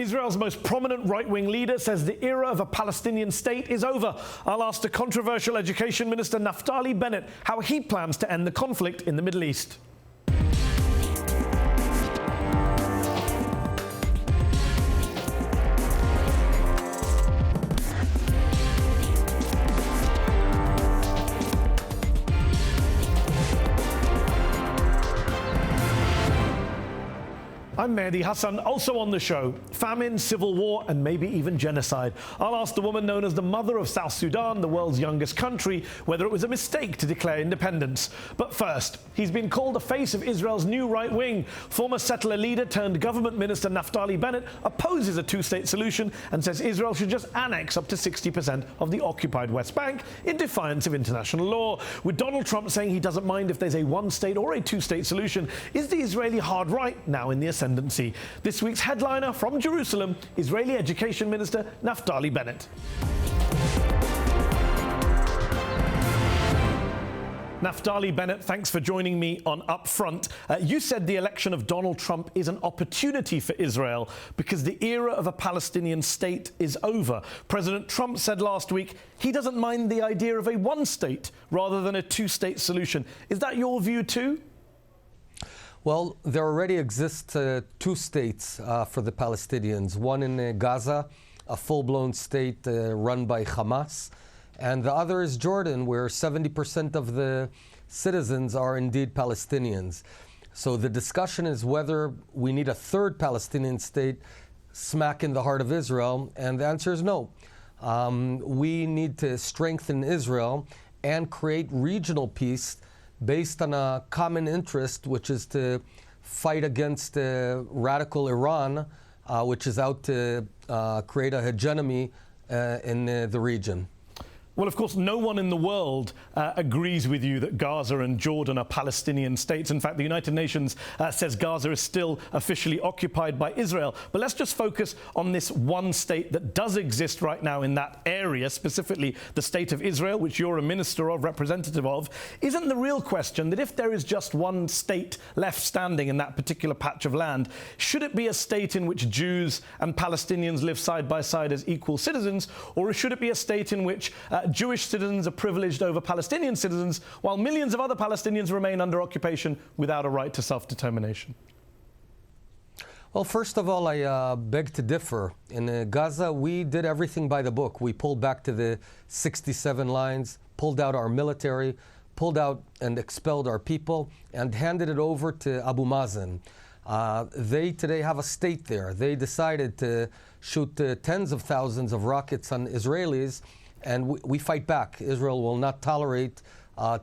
Israel's most prominent right-wing leader says the era of a Palestinian state is over. I'll ask the controversial Education Minister Naftali Bennett how he plans to end the conflict in the Middle East. I'm Mehdi Hassan, also on the show. Famine, civil war, and maybe even genocide. I'll ask the woman known as the mother of South Sudan, the world's youngest country, whether it was a mistake to declare independence. But first, he's been called the face of Israel's new right wing. Former settler leader turned government minister Naftali Bennett opposes a two-state solution and says Israel should just annex up to 60% of the occupied West Bank in defiance of international law. With Donald Trump saying he doesn't mind if there's a one-state or a two-state solution, is the Israeli hard right now in the ascendancy? This week's headliner from Jerusalem, Israeli Education Minister Naftali Bennett. Naftali Bennett, thanks for joining me on UpFront. You said the election of Donald Trump is an opportunity for Israel because the era of a Palestinian state is over. President Trump said last week he doesn't mind the idea of a one-state rather than a two-state solution. Is that your view too? Well, there already exist two states for the Palestinians. One in Gaza, a full-blown state run by Hamas, and the other is Jordan, where 70% of the citizens are indeed Palestinians. So the discussion is whether we need a third Palestinian state smack in the heart of Israel, and the answer is no. We need to strengthen Israel and create regional peace based on a common interest, which is to fight against radical Iran, which is out to create a hegemony in the region. Well, of course, no one in the world agrees with you that Gaza and Jordan are Palestinian states. In fact, the United Nations says Gaza is still officially occupied by Israel. But let's just focus on this one state that does exist right now in that area, specifically the state of Israel, which you're a minister of, representative of. Isn't the real question that if there is just one state left standing in that particular patch of land, should it be a state in which Jews and Palestinians live side by side as equal citizens, or should it be a state in which Jewish citizens are privileged over Palestinian citizens, while millions of other Palestinians remain under occupation without a right to self-determination? Well, first of all, I beg to differ. In Gaza, we did everything by the book. We pulled back to the 67 lines, pulled out our military, pulled out and expelled our people, and handed it over to Abu Mazen. They today have a state there. They decided to shoot tens of thousands of rockets on Israelis, and we fight back. Israel will not tolerate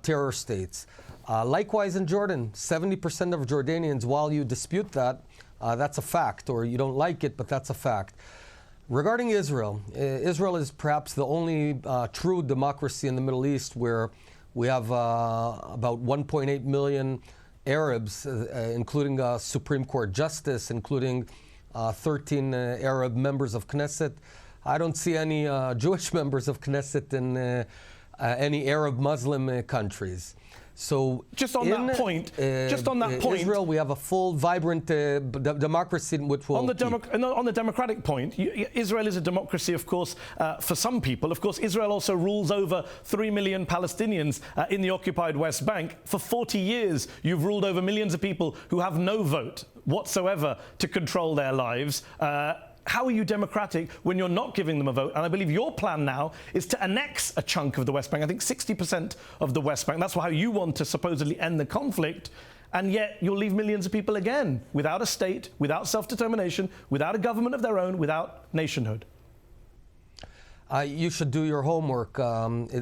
terror states. Likewise in Jordan, 70% of Jordanians, while you dispute that, that's a fact, or you don't like it, but that's a fact. Regarding Israel, Israel is perhaps the only true democracy in the Middle East where we have about 1.8 million Arabs, including a Supreme Court justice, including 13 Arab members of Knesset. I don't see any Jewish members of Knesset in any Arab Muslim countries. So just on that point, Israel, we have a full, vibrant democracy which will on the democratic point, Israel is a democracy, of course, for some people. Of course, Israel also rules over 3 million Palestinians in the occupied West Bank. For 40 years, you've ruled over millions of people who have no vote whatsoever to control their lives. How are you democratic when you're not giving them a vote? And I believe your plan now is to annex a chunk of the West Bank, I think 60% of the West Bank. That's how you want to supposedly end the conflict. And yet you'll leave millions of people again without a state, without self-determination, without a government of their own, without nationhood. You should do your homework.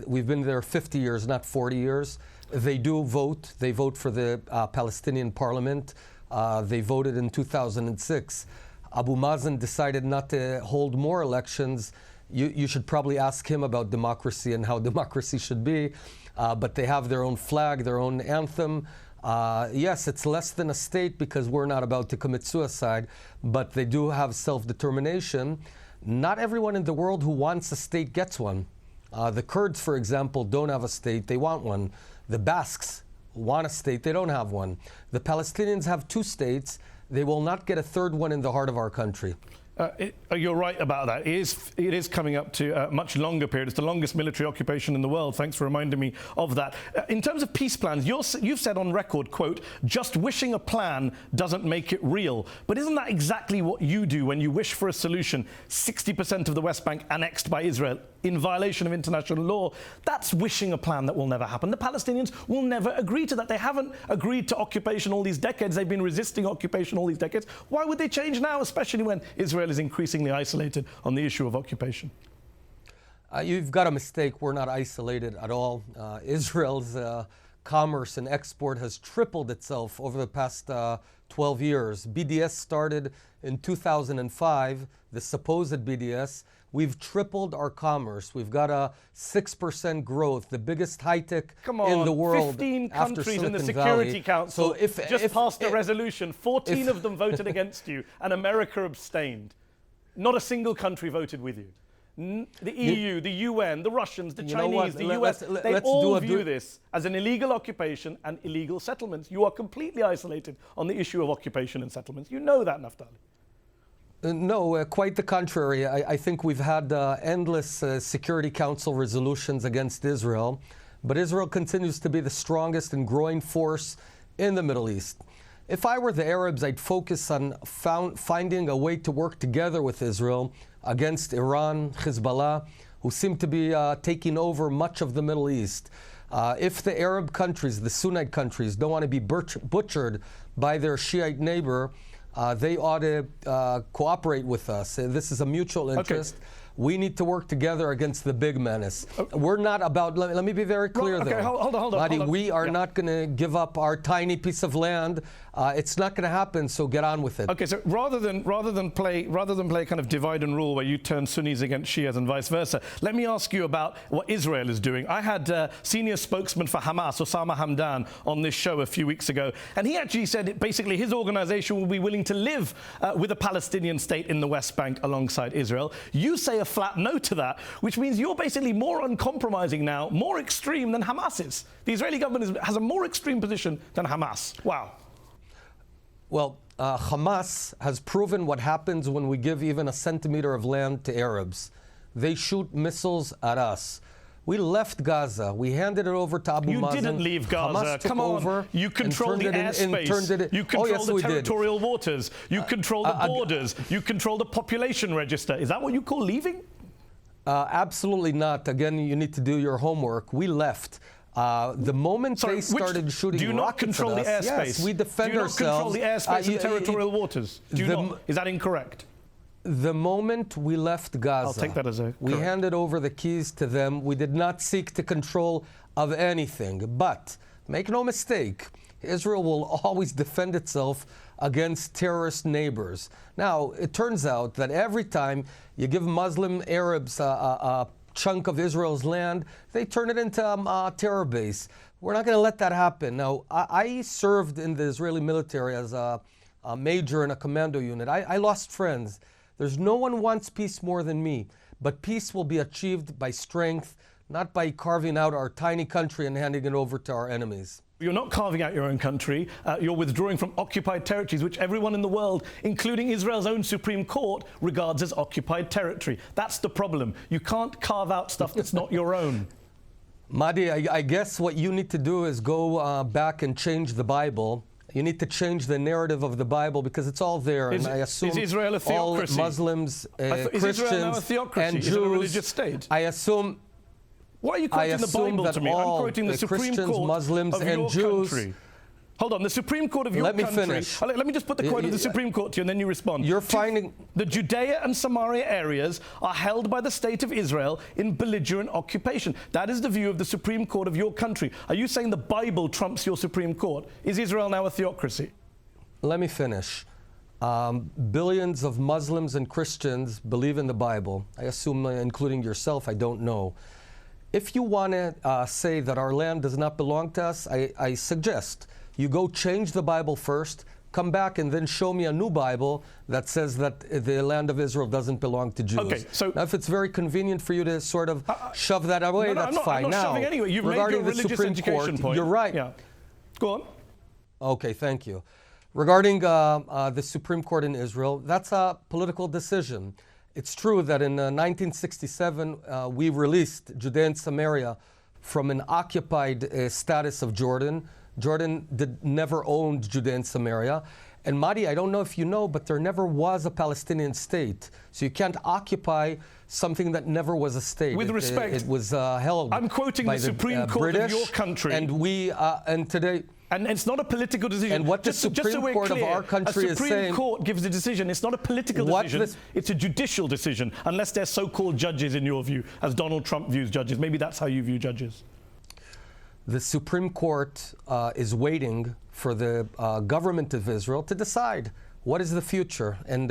We've been there 50 years, not 40 years. They do vote. They vote for the Palestinian parliament. They voted in 2006. Abu Mazen decided not to hold more elections. You should probably ask him about democracy and how democracy should be. But they have their own flag, their own anthem. Yes, it's less than a state because we're not about to commit suicide, but they do have self-determination. Not everyone in the world who wants a state gets one. The Kurds, for example, don't have a state. They want one. The Basques want a state. They don't have one. The Palestinians have two states. They will not get a third one in the heart of our country. You're right about that. It is coming up to a much longer period. It's the longest military occupation in the world. Thanks for reminding me of that. In terms of peace plans, you've said on record, quote, just wishing a plan doesn't make it real. But isn't that exactly what you do when you wish for a solution? 60% of the West Bank annexed by Israel in violation of international law. That's wishing a plan that will never happen. The Palestinians will never agree to that. They haven't agreed to occupation all these decades. They've been resisting occupation all these decades. Why would they change now, especially when Israel is increasingly isolated on the issue of occupation? You've got a mistake. We're not isolated at all. Israel's commerce and export has tripled itself over the past 12 years. BDS started in 2005, the supposed BDS. We've tripled our commerce. We've got a 6% growth, the biggest high-tech in the world. 15 after countries in the Silicon Security Valley. Council just passed a resolution. 14 of them voted against you, and America abstained. Not a single country voted with you. The EU, the UN, the Russians, the Chinese, the US, they all view this as an illegal occupation and illegal settlements. You are completely isolated on the issue of occupation and settlements. You know that, Naftali. No, quite the contrary. I think we've had endless Security Council resolutions against Israel, but Israel continues to be the strongest and growing force in the Middle East. If I were the Arabs, I'd focus on finding a way to work together with Israel against Iran, Hezbollah, who seem to be taking over much of the Middle East. If the Arab countries, the Sunnite countries, don't want to be butchered by their Shiite neighbor, they ought to cooperate with us. This is a mutual interest. Okay. We need to work together against the big menace. We're not about, let me be very clear though. Hold on. We are not going to give up our tiny piece of land. It's not going to happen, so get on with it. Okay, so rather than play kind of divide and rule where you turn Sunnis against Shias and vice versa, let me ask you about what Israel is doing. I had senior spokesman for Hamas, Osama Hamdan, on this show a few weeks ago, and he actually said basically his organization will be willing to live with a Palestinian state in the West Bank alongside Israel. You say a flat no to that, which means you're basically more uncompromising now, more extreme than Hamas is. The Israeli government has a more extreme position than Hamas. Wow. Well, Hamas has proven what happens when we give even a centimeter of land to Arabs. They shoot missiles at us. We left Gaza. We handed it over to Abu Mazen. You didn't leave Gaza. Hamas took over. You control the airspace. You control the territorial waters. You control the borders. You control the population register. Is that what you call leaving? Absolutely not. Again, you need to do your homework. We left. The moment they started shooting rockets at us, do you not control the airspace? Yes, we defend ourselves. Do you not control the airspace and territorial waters? Do you not? Is that incorrect? The moment we left Gaza, I'll take that as we handed over the keys to them. We did not seek to control of anything. But make no mistake, Israel will always defend itself against terrorist neighbors. Now, it turns out that every time you give Muslim Arabs a chunk of Israel's land, they turn it into a terror base. We're not going to let that happen. Now, I served in the Israeli military as a major in a commando unit. I lost friends. There's no one wants peace more than me, but peace will be achieved by strength, not by carving out our tiny country and handing it over to our enemies. You're not carving out your own country. You're withdrawing from occupied territories, which everyone in the world, including Israel's own Supreme Court, regards as occupied territory. That's the problem. You can't carve out stuff that's not your own. Mahdi, I guess what you need to do is go back and change the Bible. You need to change the narrative of the Bible because it's all there. And I assume is Israel a theocracy? All Muslims, is Christians, Israel now a theocracy? and Jews. Is it a religious state? I assume. Why are you quoting the Bible to me? I'm quoting the Supreme Christians, Court Muslims, of and your Jews. country. Hold on, the Supreme Court of your country. Let me finish. Let me just put the quote of the Supreme Court to you and then you respond. You're finding... The Judea and Samaria areas are held by the state of Israel in belligerent occupation. That is the view of the Supreme Court of your country. Are you saying the Bible trumps your Supreme Court? Is Israel now a theocracy? Let me finish. Billions of Muslims and Christians believe in the Bible. I assume including yourself, I don't know. If you want to say that our land does not belong to us, I suggest you go change the Bible first, come back and then show me a new Bible that says that the land of Israel doesn't belong to Jews. Okay, so now, if it's very convenient for you to sort of shove that away, that's fine. I'm not shoving anyway. You've made your religious education point. You're right. Yeah. Go on. Okay, thank you. Regarding the Supreme Court in Israel, that's a political decision. It's true that in 1967, we released Judea and Samaria from an occupied status of Jordan. Jordan never owned Judea and Samaria. And Mahdi, I don't know if you know, but there never was a Palestinian state. So you can't occupy something that never was a state. With respect, it was held. I'm quoting by the Supreme Court British, of your country. And today. And it's not a political decision. And what the Supreme Court of our country is saying... A Supreme Court gives a decision. It's not a political decision. It's a judicial decision, unless they're so-called judges in your view, as Donald Trump views judges. Maybe that's how you view judges. The Supreme Court is waiting for the government of Israel to decide what is the future. And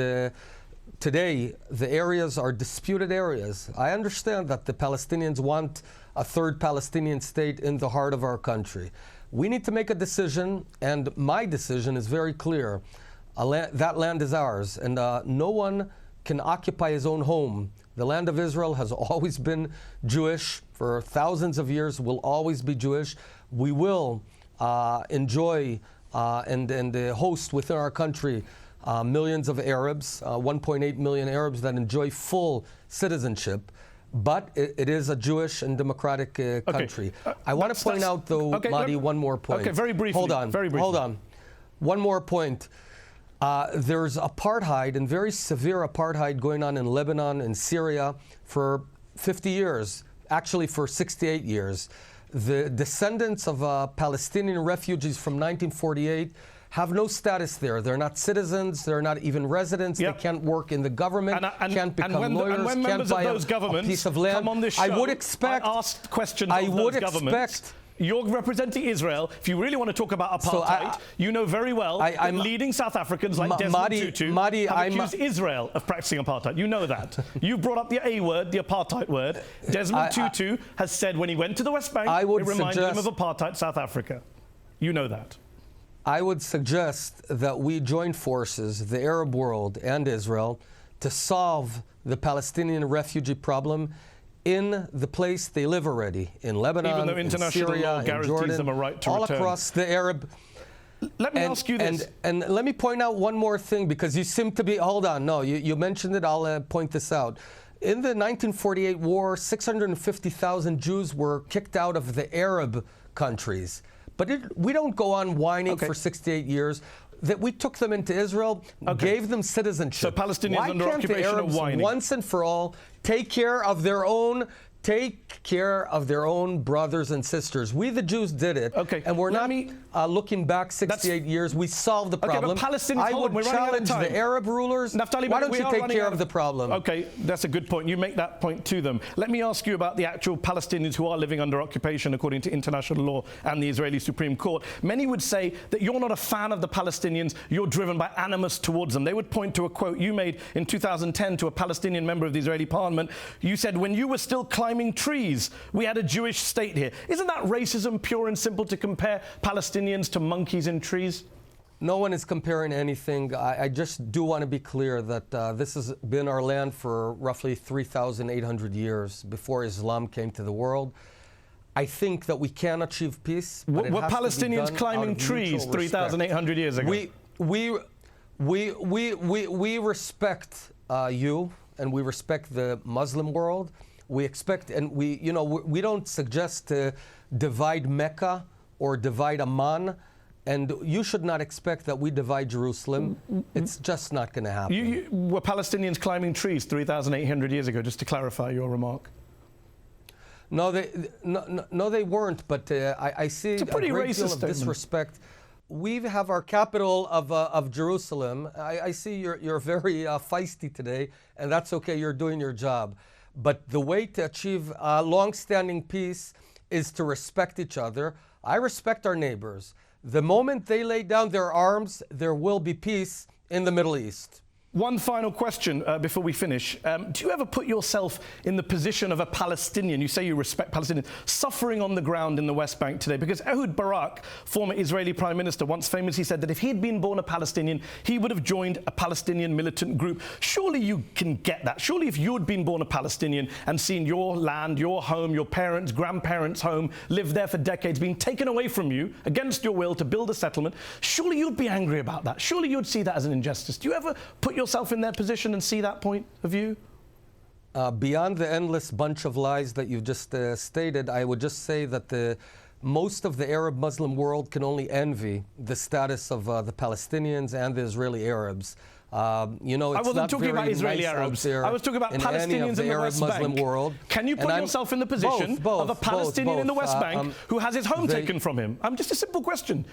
today, the areas are disputed areas. I understand that the Palestinians want a third Palestinian state in the heart of our country. We need to make a decision, and my decision is very clear. That land is ours, and no one can occupy his own home. The land of Israel has always been Jewish for thousands of years, will always be Jewish. We will enjoy and host within our country millions of Arabs, 1.8 million Arabs that enjoy full citizenship. But it is a Jewish and democratic country. I want to point out, though, Mahdi, one more point. Okay, very briefly. Hold on. Very briefly. Hold on. One more point. There's apartheid, and very severe apartheid, going on in Lebanon and Syria for 50 years, actually for 68 years. The descendants of Palestinian refugees from 1948 have no status there. They're not citizens. They're not even residents. Yep. They can't work in the government. Can't become lawyers. Can't buy a piece of land. Come on this show, I would expect. I asked questions of those governments. You're representing Israel. If you really want to talk about apartheid, you know very well that leading South Africans like Desmond Tutu have accused Israel of practicing apartheid. You know that. You brought up the A word, the apartheid word. Desmond Tutu has said when he went to the West Bank, it reminded him of apartheid South Africa. You know that. I would suggest that we join forces, the Arab world and Israel, to solve the Palestinian refugee problem in the place they live already, in Lebanon, even though international in Syria, law guarantees in Jordan, them a right to all return. across the Arab. Let me ask you this. And let me point out one more thing, because you seem to be, hold on, no, you mentioned it, I'll point this out. In the 1948 war, 650,000 Jews were kicked out of the Arab countries. But we don't go on whining for 68 years. That we took them into Israel, gave them citizenship. So Palestinians under occupation are whining. Why can't the Arabs once and for all take care of their own brothers and sisters? We, the Jews, did it. And we're not looking back 68 years. We solved the problem. But I would challenge the Arab rulers. Naftali, why don't you take care of the problem? Okay, that's a good point. You make that point to them. Let me ask you about the actual Palestinians who are living under occupation according to international law and the Israeli Supreme Court. Many would say that you're not a fan of the Palestinians, you're driven by animus towards them. They would point to a quote you made in 2010 to a Palestinian member of the Israeli parliament. You said, when you were still climbing trees, we had a Jewish state here. Isn't that racism, pure and simple, to compare Palestinians to monkeys in trees? No one is comparing anything. I just do want to be clear that this has been our land for roughly 3,800 years before Islam came to the world. I think that we can achieve peace. But were Palestinians climbing trees 3,800 years ago? We respect you, and we respect the Muslim world. We expect, and we don't suggest to divide Mecca or divide Amman, and you should not expect that we divide Jerusalem. It's just not going to happen. Were Palestinians climbing trees 3,800 years ago, just to clarify your remark? No, they weren't, but I see it's a pretty great racist deal of statement. Disrespect. We have our capital of Jerusalem. I see you're very feisty today, and that's okay. You're doing your job. But the way to achieve long-standing peace is to respect each other. I respect our neighbors. The moment they lay down their arms, there will be peace in the Middle East. One final question before we finish. Do you ever put yourself in the position of a Palestinian? You say you respect Palestinians, suffering on the ground in the West Bank today. Because Ehud Barak, former Israeli Prime Minister, once famously said that if he'd been born a Palestinian, he would have joined a Palestinian militant group. Surely you can get that. Surely if you'd been born a Palestinian and seen your land, your home, your parents, grandparents' home, lived there for decades, being taken away from you against your will to build a settlement, surely you'd be angry about that. Surely you'd see that as an injustice. Do you ever put yourself in their position and see that point of view? Beyond the endless bunch of lies that you've just stated, I would just say that most of the Arab Muslim world can only envy the status of the Palestinians and the Israeli Arabs. You know, it's I wasn't talking about Israeli nice Arabs. I was talking about Palestinians in the West Bank. World. Can you put yourself in the position of a Palestinian in the West Bank who has his home taken from him? Just a simple question.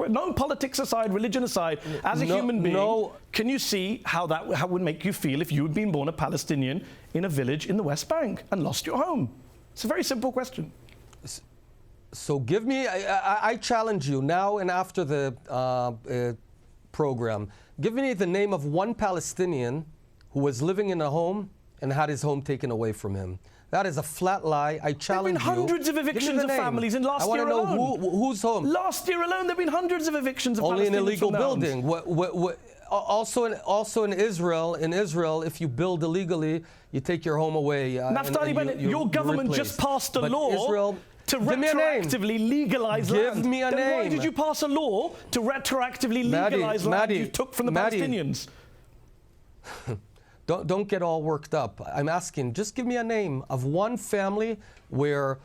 No politics aside, religion aside, as a human being, can you see how that would make you feel if you had been born a Palestinian in a village in the West Bank and lost your home? It's a very simple question. So give me, I challenge you now and after the program, give me the name of one Palestinian who was living in a home and had his home taken away from him. That is a flat lie. I challenge you. There have been hundreds of evictions of families in last year alone. I want to know whose home. Last year alone, there have been hundreds of evictions of Palestinians. Only an illegal building. Also in Israel, if you build illegally, you take your home away. Naftali Bennett, your government just passed a law to retroactively legalize land. Give me a name. Then why did you pass a law to retroactively legalize land you took from the Palestinians? Don't get all worked up. I'm asking, just give me a name of one family where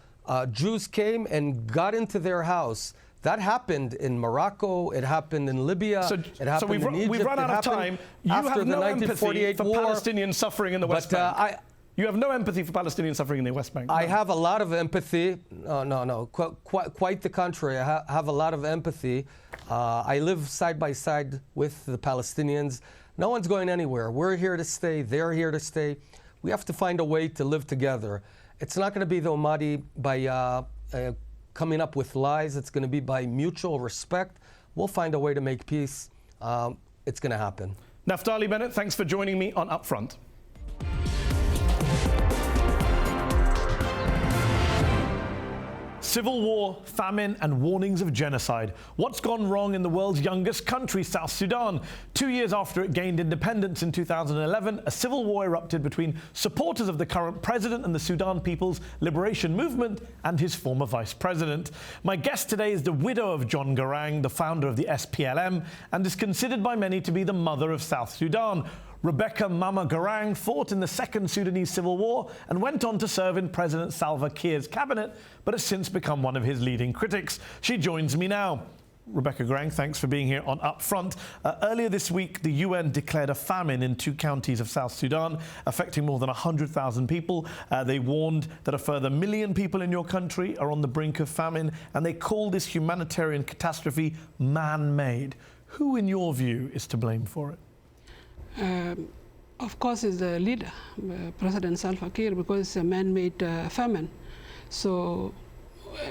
Jews came and got into their house. That happened in Morocco, it happened in Libya, it happened in Egypt. We've run out of time. You have no empathy for Palestinian suffering in the West Bank. You have no empathy for Palestinian suffering in the West Bank. I have a lot of empathy. No. Quite the contrary. I have a lot of empathy. I live side by side with the Palestinians. No one's going anywhere. We're here to stay. They're here to stay. We have to find a way to live together. It's not going to be, though, Mahdi, by coming up with lies. It's going to be by mutual respect. We'll find a way to make peace. It's going to happen. Naftali Bennett, thanks for joining me on UpFront. Civil war, famine, and warnings of genocide. What's gone wrong in the world's youngest country, South Sudan? 2 years after it gained independence in 2011, a civil war erupted between supporters of the current president and the Sudan People's Liberation Movement and his former vice president. My guest today is the widow of John Garang, the founder of the SPLM, and is considered by many to be the mother of South Sudan. Rebecca Mama Garang fought in the Second Sudanese Civil War and went on to serve in President Salva Kiir's cabinet, but has since become one of his leading critics. She joins me now. Rebecca Garang, thanks for being here on UpFront. Earlier this week, the UN declared a famine in 2 counties of South Sudan, affecting more than 100,000 people. They warned that a further 1 million people in your country are on the brink of famine, and they call this humanitarian catastrophe man-made. Who, in your view, is to blame for it? Of course, is the leader, President Salva Kiir, because it's a man-made famine. So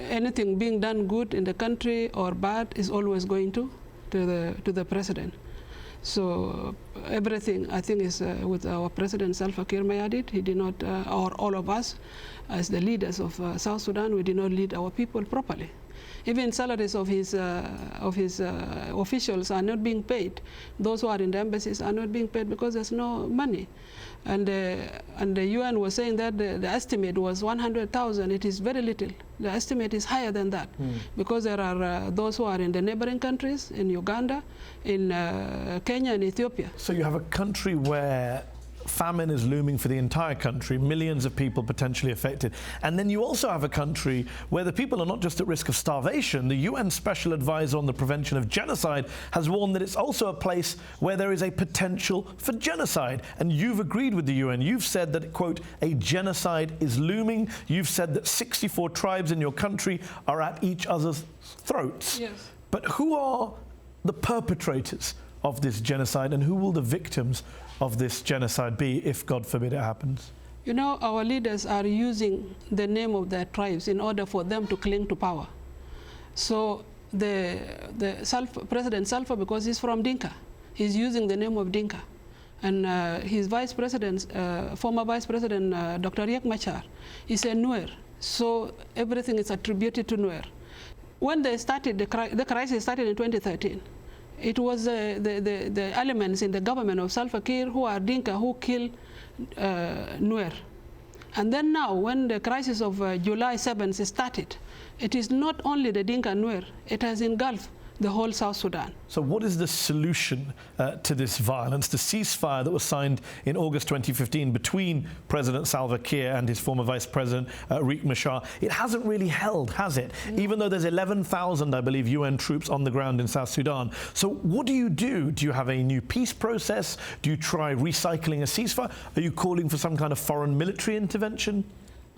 anything being done good in the country or bad is always going to the president. So everything, I think, is with our President Salva Kiir Mayardit. He did not, or all of us, as the leaders of South Sudan, we did not lead our people properly. Even salaries of his officials are not being paid. Those who are in the embassies are not being paid because there's no money. And the UN was saying that the estimate was 100,000. It is very little. The estimate is higher than that because there are those who are in the neighboring countries, in Uganda, in Kenya and Ethiopia. So you have a country where famine is looming for the entire country, millions of people potentially affected. And then you also have a country where the people are not just at risk of starvation. The UN Special Advisor on the Prevention of Genocide has warned that it's also a place where there is a potential for genocide. And you've agreed with the UN. You've said that, quote, a genocide is looming. You've said that 64 tribes in your country are at each other's throats. Yes. But who are the perpetrators of this genocide, and who will the victims of this genocide be if, God forbid, it happens? You know, our leaders are using the name of their tribes in order for them to cling to power. So President Salva, because he's from Dinka, he's using the name of Dinka. And his vice president, former vice president, Dr. Riek Machar, is a Nuer. So everything is attributed to Nuer. When they started, the crisis started in 2013. It was the elements in the government of Salva Kiir who are Dinka who killed Nuer. And then now, when the crisis of July 7th started, it is not only the Dinka Nuer, it has engulfed the whole South Sudan. So what is the solution to this violence? The ceasefire that was signed in August 2015 between President Salva Kiir and his former Vice President Riek Machar, it hasn't really held, has it? No. Even though there's 11,000, I believe, UN troops on the ground in South Sudan. So what do you do? Do you have a new peace process? Do you try recycling a ceasefire? Are you calling for some kind of foreign military intervention?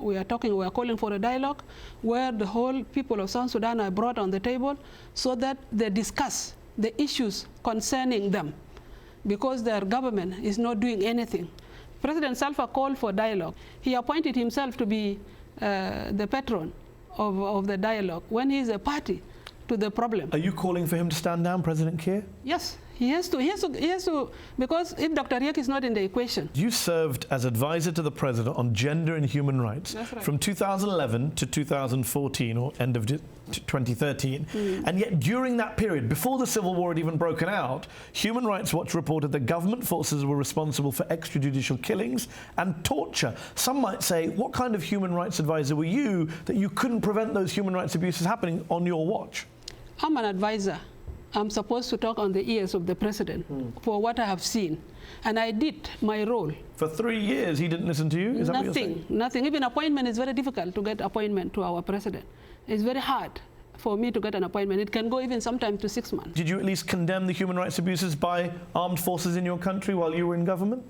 We are calling for a dialogue where the whole people of South Sudan are brought on the table so that they discuss the issues concerning them, because their government is not doing anything. President Salva called for dialogue. He appointed himself to be the patron of the dialogue when he is a party to the problem. Are you calling for him to stand down, President Kiir? Yes. He has to, because if Dr. Riek is not in the equation. You served as advisor to the president on gender and human rights from 2011 to 2014, or end of 2013. And yet during that period, before the civil war had even broken out, Human Rights Watch reported that government forces were responsible for extrajudicial killings and torture. Some might say, what kind of human rights advisor were you that you couldn't prevent those human rights abuses happening on your watch? I'm an advisor. I'm supposed to talk on the ears of the president for what I have seen. And I did my role. For 3 years, he didn't listen to you? Is that what you're saying? Nothing. Even appointment is very difficult to get appointment to our president. It's very hard for me to get an appointment. It can go even sometimes to 6 months. Did you at least condemn the human rights abuses by armed forces in your country while you were in government?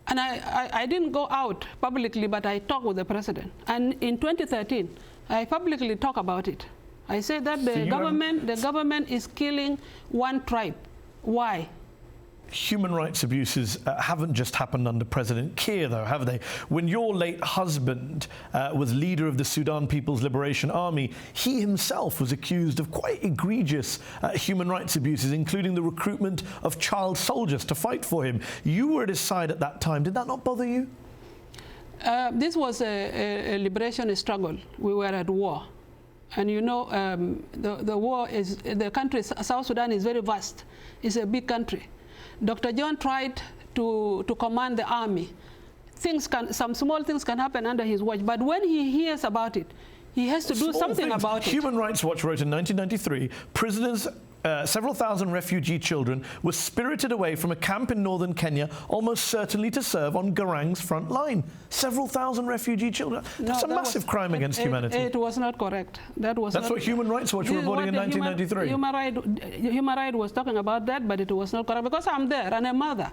And I didn't go out publicly, but I talked with the president. And in 2013, I publicly talked about it. I said that the government is killing one tribe. Why? Human rights abuses haven't just happened under President Kiir, though, have they? When your late husband was leader of the Sudan People's Liberation Army, he himself was accused of quite egregious human rights abuses, including the recruitment of child soldiers to fight for him. You were at his side at that time. Did that not bother you? This was a liberation struggle. We were at war. And you know, the war is, the country, South Sudan is very vast. It's a big country. Dr. John tried to command the army. Some small things can happen under his watch, but when he hears about it, he has to do something about it. Human Rights Watch wrote in 1993, prisoners, several thousand refugee children were spirited away from a camp in northern Kenya, almost certainly to serve on Garang's front line. Several thousand refugee children. That's a massive crime against humanity. It was not correct. That's what Human Rights Watch were reporting in 1993. Human Rights was talking about that, but it was not correct, because I'm there and a mother,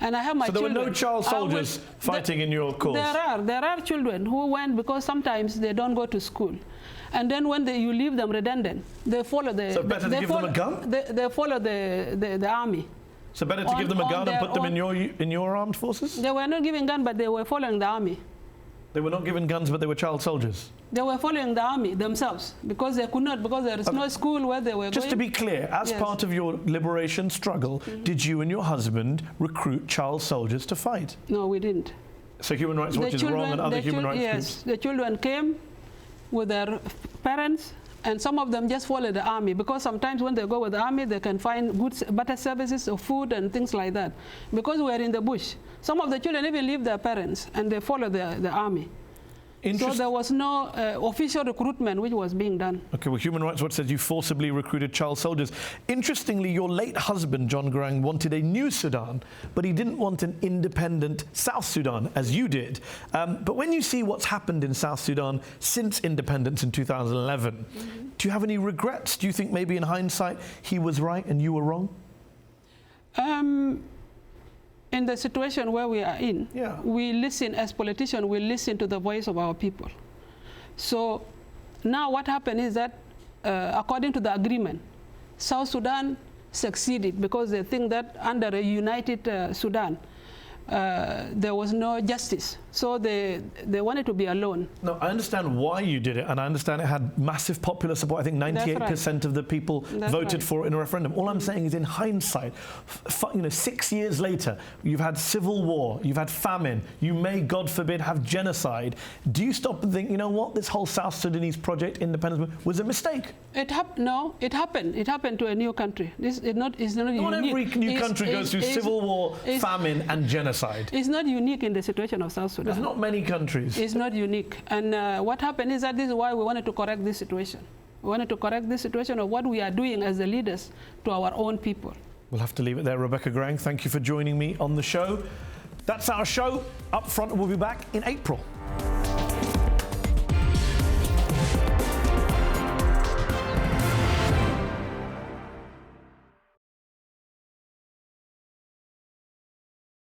and I have my children. So there were no child soldiers fighting in your cause? There are children who went because sometimes they don't go to school. And then when you leave them redundant, they follow the... So better to give them a gun? They follow the army. So better to give them a gun and put them in your armed forces? They were not giving guns, but they were following the army. They were not given guns, but they were child soldiers? They were following the army themselves, because they could not, because there is no school where they were going. Just to be clear, as part of your liberation struggle, did you and your husband recruit child soldiers to fight? No, we didn't. So Human Rights Watch is wrong, and other human rights groups? Yes, the children came with their parents, and some of them just follow the army, because sometimes when they go with the army, they can find better services of food and things like that. Because we're in the bush, some of the children even leave their parents and they follow the army. So there was no official recruitment which was being done. Okay, well, Human Rights Watch says you forcibly recruited child soldiers. Interestingly, your late husband, John Garang, wanted a new Sudan, but he didn't want an independent South Sudan, as you did. But when you see what's happened in South Sudan since independence in 2011, do you have any regrets? Do you think maybe in hindsight he was right and you were wrong? In the situation where we are in, we listen, as politicians, we listen to the voice of our people. So now what happened is that, according to the agreement, South Sudan succeeded because they think that under a united Sudan, there was no justice. So they wanted to be alone. No, I understand why you did it, and I understand it had massive popular support. I think 98% of the people voted for it in a referendum. All I'm saying is, in hindsight, 6 years later, you've had civil war, you've had famine, you may, God forbid, have genocide. Do you stop and think, you know what, this whole South Sudanese project, independence movement, was a mistake? No, it happened. It happened to a new country. This is not unique. Not every new country goes through civil war, famine, and genocide. It's not unique in the situation of South Sudan. There's not many countries. It's not unique. And what happened is that this is why we wanted to correct this situation. We wanted to correct this situation of what we are doing as the leaders to our own people. We'll have to leave it there. Rebecca Garang, thank you for joining me on the show. That's our show. Up Front will be back in April.